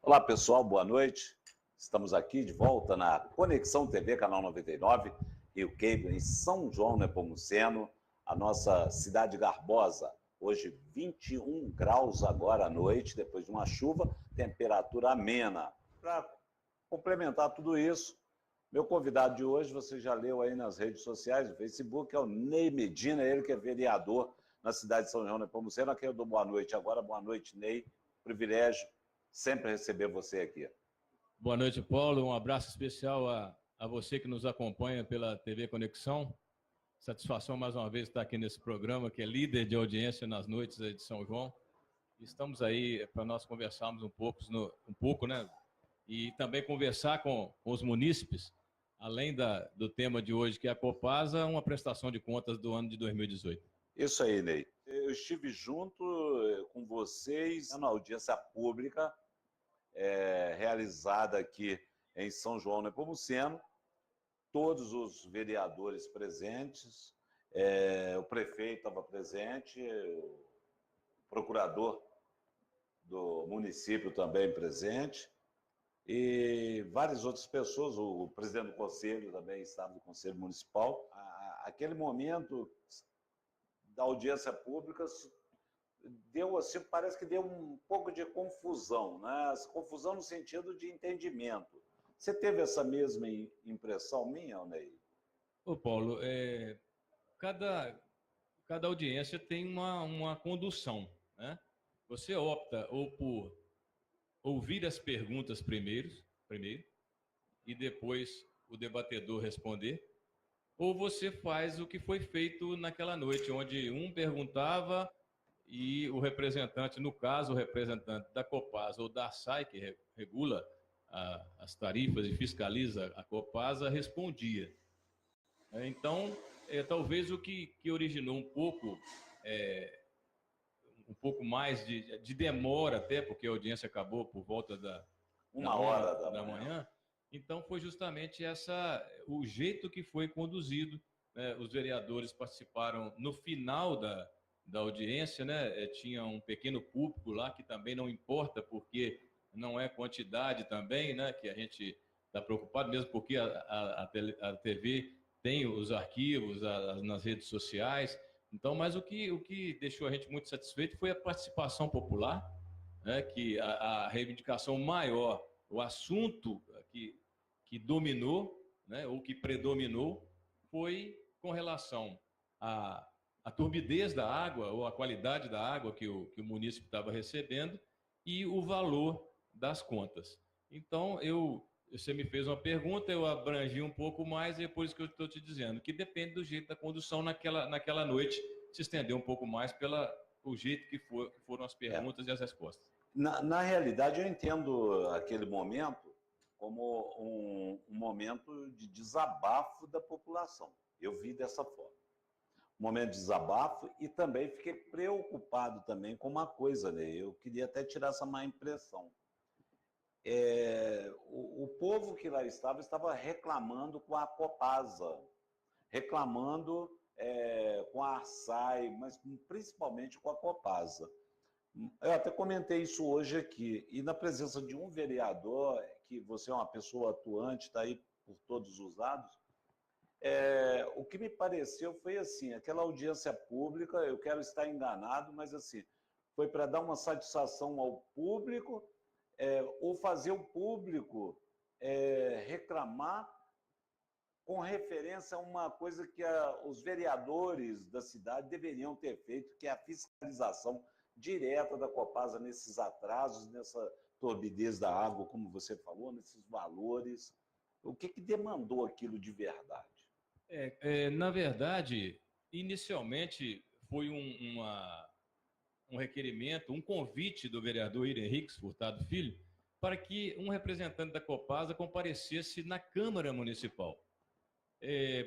Olá pessoal, boa noite. Estamos aqui de volta na Conexão TV, canal 99, Rio Cable, em São João Nepomuceno, a nossa cidade garbosa. Hoje 21 graus agora à noite, depois de uma chuva, temperatura amena. Para complementar tudo isso, meu convidado de hoje, você já leu aí nas redes sociais, no Facebook, é o Ney Medina, ele que é vereador na cidade de São João Nepomuceno, a quem eu dou boa noite agora. Boa noite, Ney. Privilégio sempre receber você aqui. Boa noite, Paulo. Um abraço especial a você que nos acompanha pela TV Conexão. Satisfação mais uma vez estar aqui nesse programa, que é líder de audiência nas noites de São João. Estamos aí para nós conversarmos um pouco, né? E também conversar com os munícipes, além do tema de hoje, que é a Copasa, uma prestação de contas do ano de 2018. Isso aí, Ney. Eu estive junto com vocês na audiência pública realizada aqui em São João Nepomuceno, todos os vereadores presentes, o prefeito estava presente, o procurador do município também presente, e várias outras pessoas, o presidente do conselho também estava do conselho municipal. Aquele momento da audiência pública deu assim, parece que deu um pouco de confusão, né? Confusão no sentido de entendimento. Você teve essa mesma impressão minha, Ney? Ô Paulo, cada audiência tem uma condução, né? Você opta ou por ouvir as perguntas primeiro, e depois o debatedor responder, ou você faz o que foi feito naquela noite, onde um perguntava e o representante, no caso, o representante da Copasa ou da ASAI, que regula as tarifas e fiscaliza a Copasa, respondia. Então, talvez o que originou um pouco mais de demora até, porque a audiência acabou por volta da 1h da manhã. Então, foi justamente o jeito que foi conduzido, né? Os vereadores participaram no final da audiência, né? Tinha um pequeno público lá, que também não importa, porque não é quantidade também, né? Que a gente está preocupado, mesmo porque a TV tem os arquivos nas redes sociais. Então, mas o que deixou a gente muito satisfeito foi a participação popular, né? Que a reivindicação maior, o assunto que dominou, né? Ou que predominou, foi com relação à turbidez da água, ou a qualidade da água que o município estava recebendo, e o valor das contas. Então, você me fez uma pergunta, eu abrangi um pouco mais, e é por isso que eu estou te dizendo, que depende do jeito da condução naquela noite, se estender um pouco mais o jeito que foram as perguntas e as respostas. Na realidade, eu entendo aquele momento como um momento de desabafo da população. Eu vi dessa forma. Um momento de desabafo, e também fiquei preocupado também com uma coisa, né? Eu queria até tirar essa má impressão. O povo que lá estava reclamando com a Copasa, reclamando com a ASAI, mas principalmente com a Copasa. Eu até comentei isso hoje aqui, e na presença de um vereador, que você é uma pessoa atuante, está aí por todos os lados, o que me pareceu foi assim, aquela audiência pública, eu quero estar enganado, mas assim, foi para dar uma satisfação ao público, ou fazer o público reclamar com referência a uma coisa que os vereadores da cidade deveriam ter feito, que é a fiscalização direta da Copasa nesses atrasos, nessa turbidez da água, como você falou, nesses valores. O que demandou aquilo de verdade? Na verdade, inicialmente foi um requerimento, um convite do vereador Ira Henriques Furtado Filho, para que um representante da Copasa comparecesse na Câmara Municipal.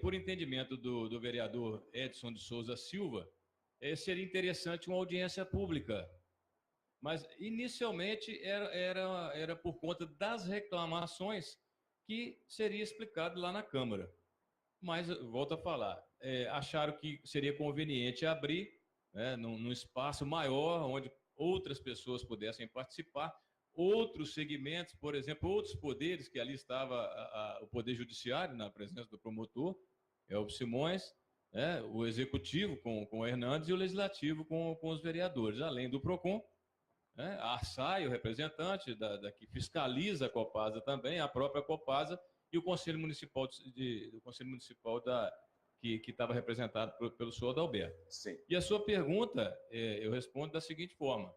Por entendimento do vereador Edson de Souza Silva, seria interessante uma audiência pública. Mas, inicialmente, era por conta das reclamações que seria explicado lá na Câmara. Mas, volto a falar, acharam que seria conveniente abrir, né, num espaço maior, onde outras pessoas pudessem participar, outros segmentos, por exemplo, outros poderes, que ali estava o Poder Judiciário, na presença do promotor, Elbio Simões, né, o Executivo com o Hernandes e o Legislativo com os vereadores, além do PROCON, né, a ARSAI, o representante que fiscaliza a Copasa também, a própria Copasa, e o Conselho Municipal, que estava representado pelo senhor Adalberto. Sim. E a sua pergunta, eu respondo da seguinte forma.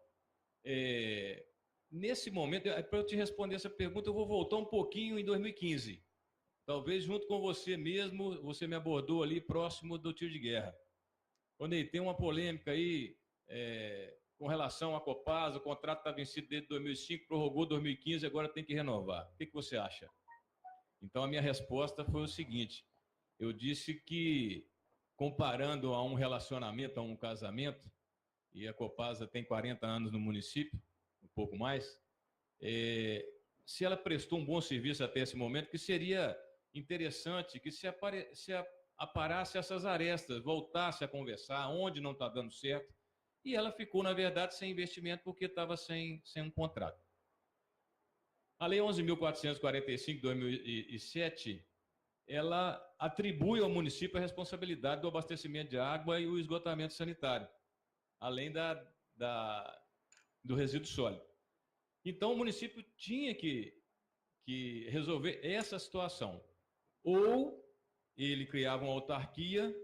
Nesse momento, para eu te responder essa pergunta, eu vou voltar um pouquinho em 2015. Talvez junto com você mesmo, você me abordou ali próximo do tiro de guerra. Quando tem uma polêmica aí com relação à Copasa, o contrato está vencido desde 2005, prorrogou 2015, agora tem que renovar. O que você acha? Então, a minha resposta foi o seguinte: eu disse que, comparando a um relacionamento, a um casamento, e a Copasa tem 40 anos no município, um pouco mais, se ela prestou um bom serviço até esse momento, que seria interessante que se aparasse essas arestas, voltasse a conversar, onde não está dando certo, e ela ficou, na verdade, sem investimento porque estava sem um contrato. A Lei 11.445 de 2007, ela atribui ao município a responsabilidade do abastecimento de água e o esgotamento sanitário, além do resíduo sólido. Então, o município tinha que resolver essa situação. Ou ele criava uma autarquia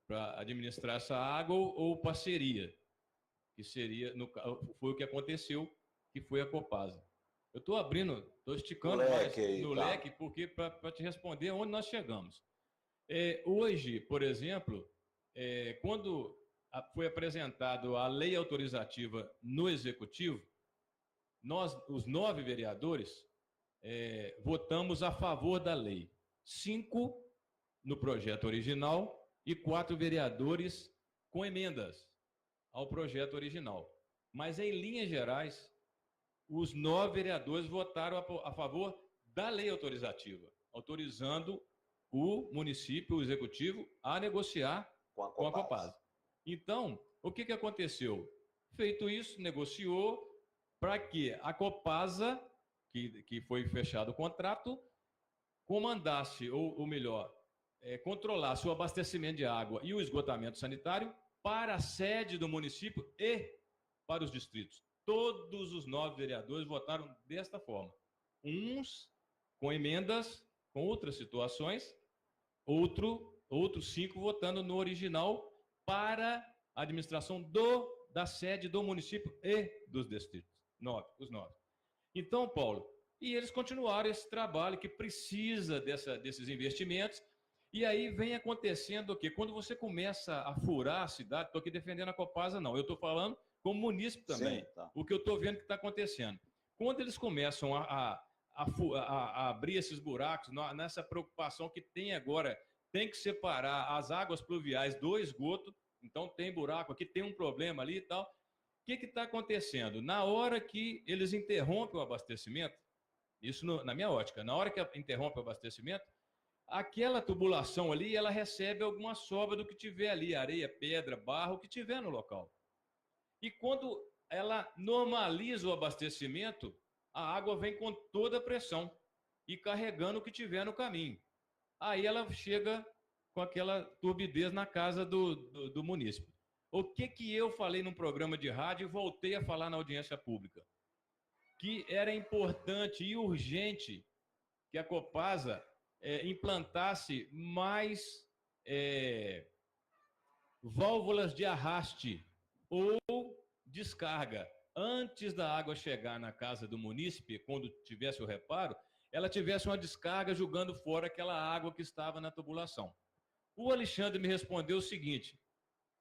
para administrar essa água, ou parceria, que seria, foi o que aconteceu, que foi a Copasa. Eu estou esticando mais no leque, porque para te responder onde nós chegamos. Hoje, por exemplo, quando foi apresentado a lei autorizativa no Executivo, nós, os 9 vereadores, votamos a favor da lei. 5 no projeto original e 4 vereadores com emendas ao projeto original. Mas, em linhas gerais, os 9 vereadores votaram a favor da lei autorizativa, autorizando o município, o Executivo, a negociar com a Copasa. Então, o que aconteceu? Feito isso, negociou para que a Copasa, que foi fechado o contrato, comandasse, ou melhor, controlasse o abastecimento de água e o esgotamento sanitário para a sede do município e para os distritos. Todos os 9 vereadores votaram desta forma. Uns com emendas, com outras situações, outros 5 votando no original para a administração da sede do município e dos distritos. Os 9. Então, Paulo, e eles continuaram esse trabalho que precisa desses investimentos. E aí vem acontecendo o quê? Quando você começa a furar a cidade, estou aqui defendendo a Copasa, não, eu estou falando como munícipe também. Sim, tá. O que eu estou vendo que está acontecendo. Quando eles começam a abrir esses buracos, nessa preocupação que tem agora, tem que separar as águas pluviais do esgoto, então tem buraco aqui, tem um problema ali e tal. O que está acontecendo? Na hora que eles interrompem o abastecimento, isso na minha ótica, na hora que interrompe o abastecimento, aquela tubulação ali, ela recebe alguma sobra do que tiver ali, areia, pedra, barro, o que tiver no local. E quando ela normaliza o abastecimento, a água vem com toda a pressão e carregando o que tiver no caminho. Aí ela chega com aquela turbidez na casa do munícipe. O que eu falei num programa de rádio e voltei a falar na audiência pública? Que era importante e urgente que a Copasa implantasse mais válvulas de arraste ou descarga. Antes da água chegar na casa do munícipe, quando tivesse o reparo, ela tivesse uma descarga jogando fora aquela água que estava na tubulação. O Alexandre me respondeu o seguinte,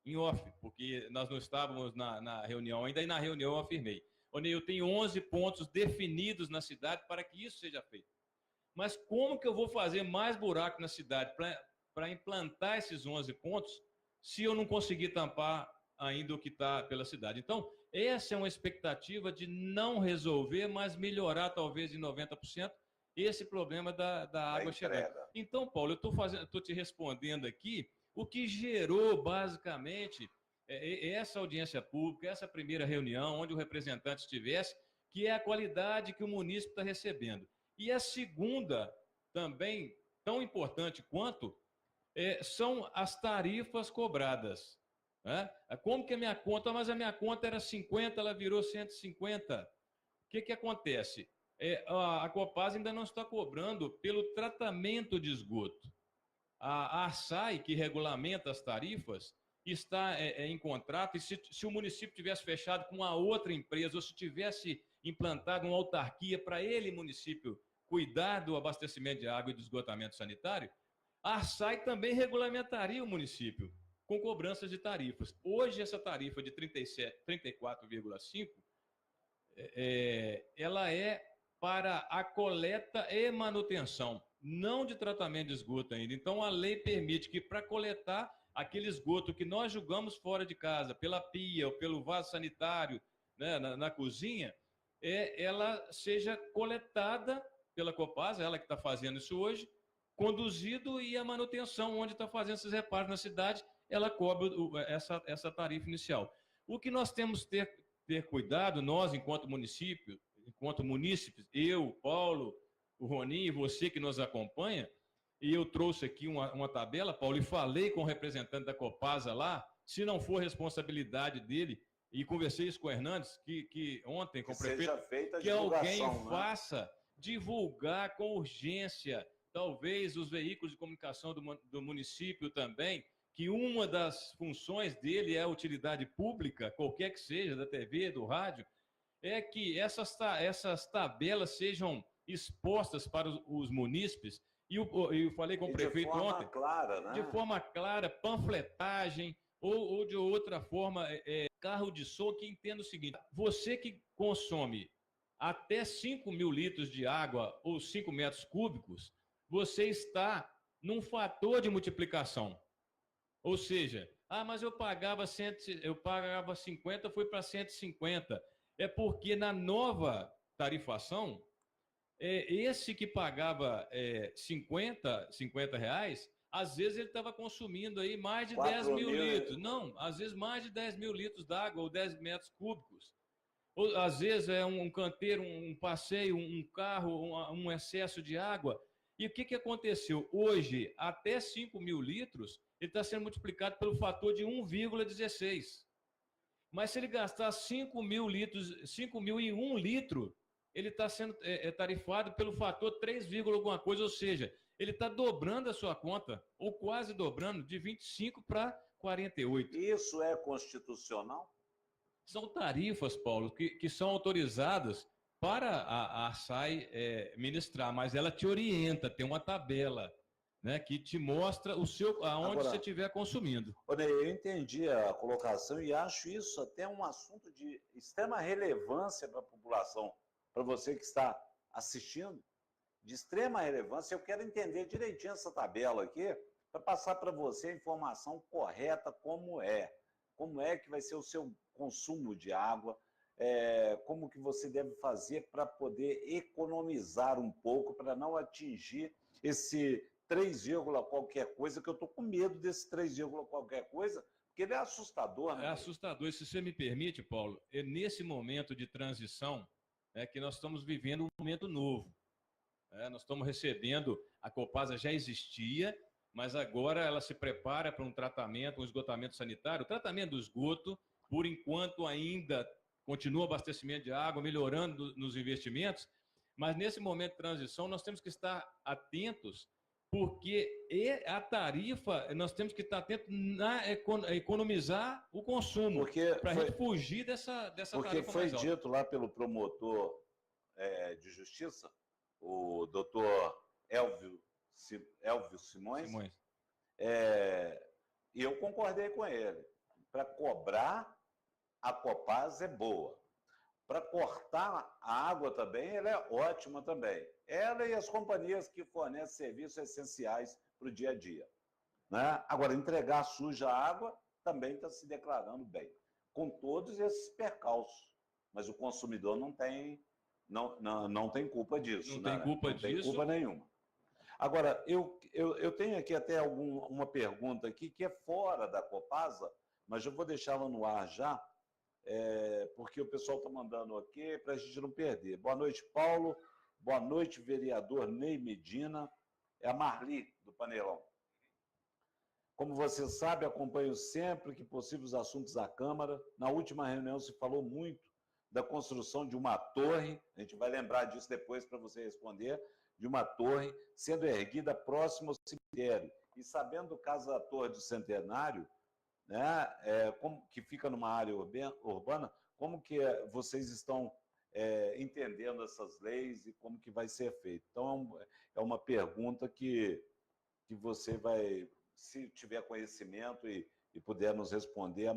em off, porque nós não estávamos na reunião ainda, e na reunião eu afirmei: Onei, eu tenho 11 pontos definidos na cidade para que isso seja feito. Mas como que eu vou fazer mais buraco na cidade para implantar esses 11 pontos se eu não conseguir tampar ainda o que está pela cidade? Então, essa é uma expectativa de não resolver, mas melhorar talvez em 90% esse problema da água chegando. Então, Paulo, eu estou te respondendo aqui o que gerou basicamente essa audiência pública, essa primeira reunião, onde o representante estivesse, que é a qualidade que o munícipe está recebendo. E a segunda, também tão importante quanto, são as tarifas cobradas. Né? Como que a minha conta, mas a minha conta era 50, ela virou 150. O que acontece? A Copasa ainda não está cobrando pelo tratamento de esgoto. A ARSAI, que regulamenta as tarifas, está em contrato, e se o município tivesse fechado com uma outra empresa, ou se tivesse implantado uma autarquia para ele, município, cuidar do abastecimento de água e do esgotamento sanitário, a ARSAI também regulamentaria o município com cobranças de tarifas. Hoje, essa tarifa de 34,5, ela é para a coleta e manutenção, não de tratamento de esgoto ainda. Então, a lei permite que, para coletar aquele esgoto que nós julgamos fora de casa, pela pia ou pelo vaso sanitário, né, na cozinha, ela seja coletada pela Copasa, ela que está fazendo isso hoje, conduzido, e a manutenção, onde está fazendo esses reparos na cidade, ela cobra essa tarifa inicial. O que nós temos que ter cuidado, nós, enquanto municípios, eu, Paulo, o Roninho e você que nos acompanha, e eu trouxe aqui uma tabela, Paulo, e falei com o representante da Copasa lá, se não for responsabilidade dele, e conversei isso com o Hernandes, que ontem, com o prefeito, que alguém faça, divulgar com urgência, talvez os veículos de comunicação do município também, que uma das funções dele é a utilidade pública, qualquer que seja, da TV, do rádio, é que essas tabelas sejam expostas para os munícipes, e eu falei com o prefeito ontem, clara, né? De forma clara, panfletagem, ou de outra forma, carro de som, que entenda o seguinte: você que consome até 5.000 litros de água ou 5 metros cúbicos, você está num fator de multiplicação. Ou seja, mas eu pagava 50, foi para 150. É porque na nova tarifação, esse que pagava 50 reais, às vezes ele estava consumindo aí mais de 10 mil litros. Não, às vezes mais de 10 mil litros d'água ou 10 metros cúbicos. Ou, às vezes é um canteiro, um passeio, um carro, um excesso de água. E o que aconteceu? Hoje, até 5.000 litros, ele está sendo multiplicado pelo fator de 1,16. Mas se ele gastar 5.000 litros, 5.001 litro, ele está sendo tarifado pelo fator 3, alguma coisa, ou seja, ele está dobrando a sua conta, ou quase dobrando, de 25 para 48. Isso é constitucional? São tarifas, Paulo, que são autorizadas para a ARSAI ministrar, mas ela te orienta, tem uma tabela, né, que te mostra aonde você estiver consumindo. Eu entendi a colocação e acho isso até um assunto de extrema relevância para a população, para você que está assistindo, de extrema relevância. Eu quero entender direitinho essa tabela aqui, para passar para você a informação correta, como é que vai ser o seu consumo de água, como que você deve fazer para poder economizar um pouco, para não atingir esse 3, qualquer coisa, que eu estou com medo desse 3, qualquer coisa, porque ele é assustador. Né? É assustador. E se você me permite, Paulo, nesse momento de transição, que nós estamos vivendo um momento novo. Nós estamos recebendo, a Copasa já existia, mas agora ela se prepara para um tratamento, um esgotamento sanitário. O tratamento do esgoto, por enquanto, ainda continua abastecimento de água, melhorando nos investimentos, mas nesse momento de transição nós temos que estar atentos, porque a tarifa, nós temos que estar atentos na economizar o consumo, para a gente fugir dessa tarifa mais alta. Porque foi dito lá pelo promotor de justiça, o doutor Elvio Simões. E eu concordei com ele. Para cobrar, a Copasa é boa. Para cortar a água também, ela é ótima também. Ela e as companhias que fornecem serviços essenciais para o dia a dia. Né? Agora, entregar suja a água também está se declarando bem, com todos esses percalços. Mas o consumidor não tem culpa disso. Não tem culpa disso. Não tem culpa nenhuma. Agora, eu tenho aqui até uma pergunta aqui que é fora da Copasa, mas eu vou deixá-la no ar já, porque o pessoal está mandando aqui para a gente não perder. Boa noite, Paulo. Boa noite, vereador Ney Medina. É a Marli, do Panelão. Como você sabe, acompanho sempre que possível os assuntos da Câmara. Na última reunião se falou muito da construção de uma torre, a gente vai lembrar disso depois para você responder, de uma torre sendo erguida próximo ao cemitério. E sabendo do caso da Torre do Centenário, né, que fica numa área urbana, como que vocês estão entendendo essas leis e como que vai ser feito? Então, é uma pergunta que você vai, se tiver conhecimento e puder nos responder,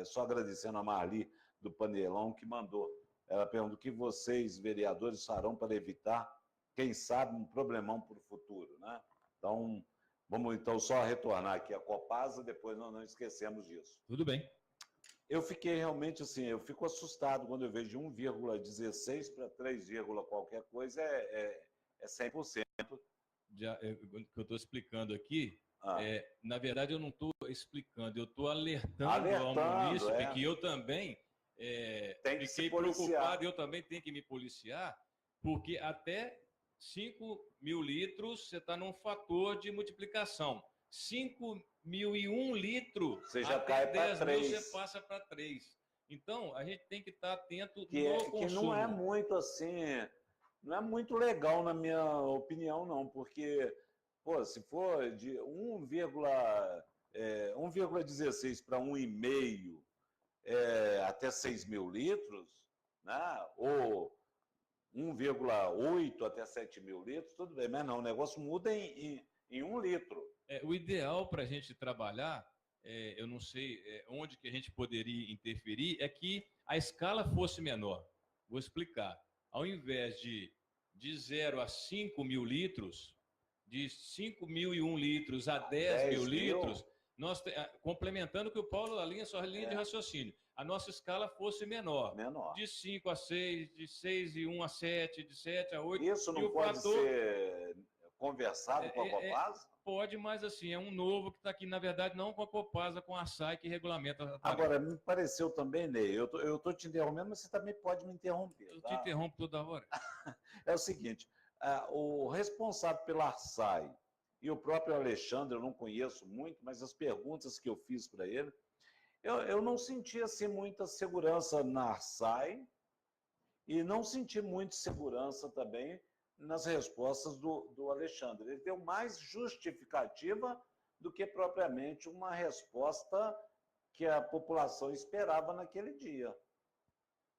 só agradecendo a Marli do Panelão que mandou. Ela pergunta o que vocês, vereadores, farão para evitar, quem sabe, um problemão para o futuro, né? Então, vamos então só retornar aqui a Copasa, depois nós não esquecemos disso. Tudo bem. Eu fiquei realmente assim, eu fico assustado quando eu vejo 1,16 para 3, qualquer coisa, é 100%. Já, o que eu estou explicando aqui, na verdade eu não estou explicando, eu estou alertando ao munícipe que eu também fiquei preocupado, eu também tenho que me policiar, porque até 5.000 litros você está num fator de multiplicação. 5.001 litros, você já cai para 3. Você passa para 3. Então, a gente tem que estar atento no consumo. Que não é muito assim, não é muito legal na minha opinião, não, porque, pô, se for de 1,16 para 1,5 até 6.000 litros, né? Ou 1,8 até 7.000 litros, tudo bem, mas não, o negócio muda em 1 litro. O ideal para a gente trabalhar, eu não sei onde que a gente poderia interferir, é que a escala fosse menor. Vou explicar. Ao invés de 0 a 5.000 litros, de 5.001 litros a 10.000 litros, nós, complementando o que o Paulo, sua linha de raciocínio, a nossa escala fosse menor. De 5 a 6, de 6 e 1 a 7, de 7 a 8. Isso não pode ser conversado com a Copasa? Pode, mas assim, é um novo que está aqui, na verdade, não com a Copasa, com a SAI, que regulamenta. Agora, me pareceu também, Ney, eu estou te interrompendo, mas você também pode me interromper. Eu te interrompo toda hora. É o seguinte, o responsável pela SAI e o próprio Alexandre, eu não conheço muito, mas as perguntas que eu fiz para ele, eu não senti assim, muita segurança na SAI e não senti muita segurança também nas respostas do Alexandre. Ele deu mais justificativa do que propriamente uma resposta que a população esperava naquele dia.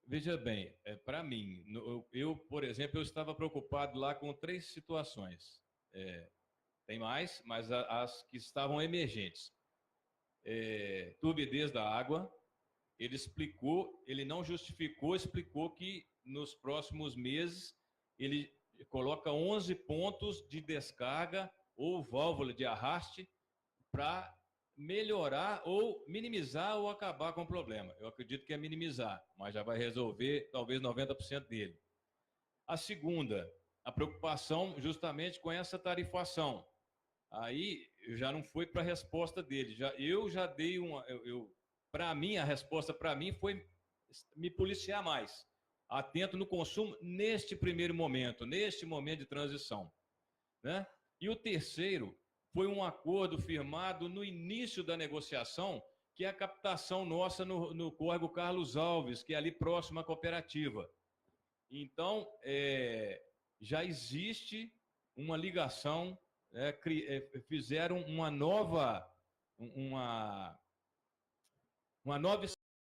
Veja bem, para mim, eu, por exemplo, eu estava preocupado lá com 3 situações. Tem mais, mas as que estavam emergentes. Turbidez da água, ele não justificou, explicou que nos próximos meses ele coloca 11 pontos de descarga ou válvula de arraste para melhorar ou minimizar ou acabar com o problema. Eu acredito que é minimizar, mas já vai resolver talvez 90% dele. A segunda, a preocupação justamente com essa tarifação. Aí já não foi para a resposta dele. Eu já dei para mim, a resposta para mim foi me policiar mais. Atento no consumo neste primeiro momento, neste momento de transição, né? E o terceiro foi um acordo firmado no início da negociação, que é a captação nossa no córrego Carlos Alves, que é ali próximo à cooperativa. Então, já existe uma ligação, fizeram uma nova